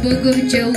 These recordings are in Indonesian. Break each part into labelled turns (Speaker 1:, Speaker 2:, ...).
Speaker 1: Bogor jauh.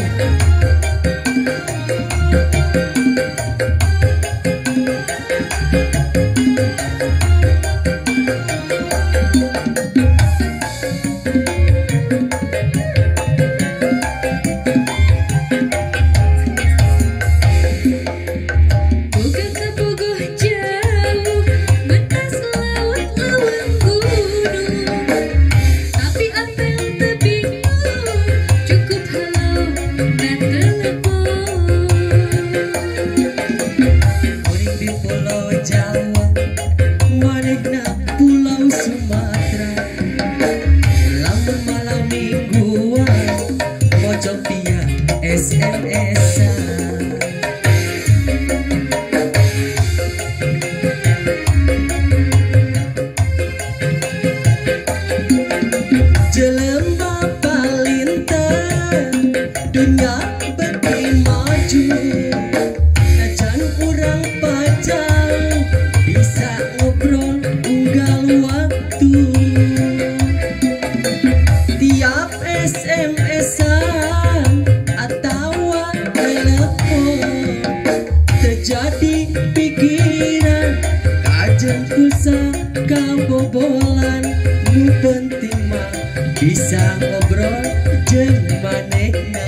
Speaker 2: Kabobolan nu penting mah bisa ngobrol jeung manehna.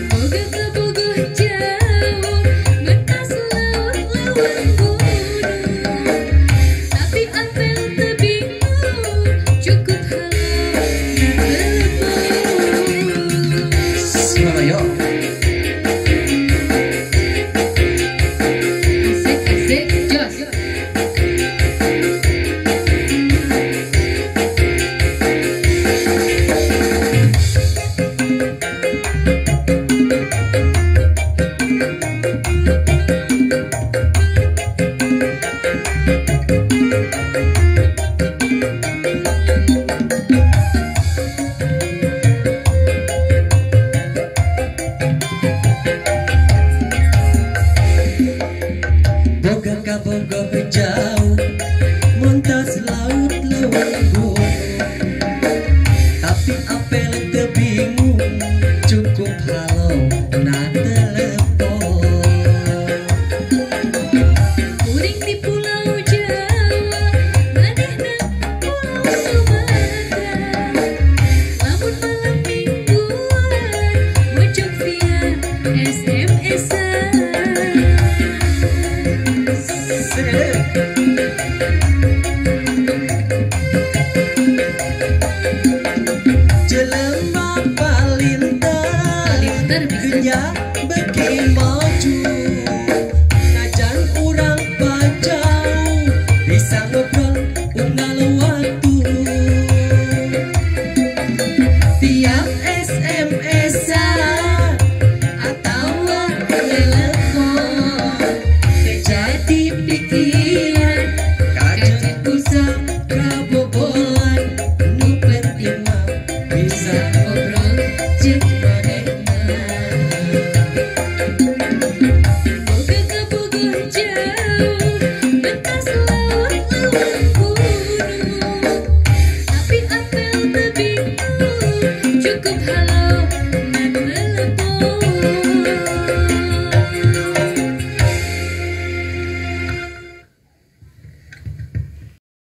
Speaker 1: Boga ka bogoh jauh metas laut lawan gunung, tapi apel teu bingung cukup halau telepon.
Speaker 2: Selayo
Speaker 1: Asik jos.
Speaker 2: boga ka bogoh jauh montas laut lawan gunung, tapi apel teu bingung cukup halo na telepon.
Speaker 1: Kuring di Pulau Jawa, manehna Pulau Sumatera. Lamun malam mingguan, mojok via SMS-an.
Speaker 2: Jelema palintar kenya beki maju, najan urang pajau bisa ngobrol unggal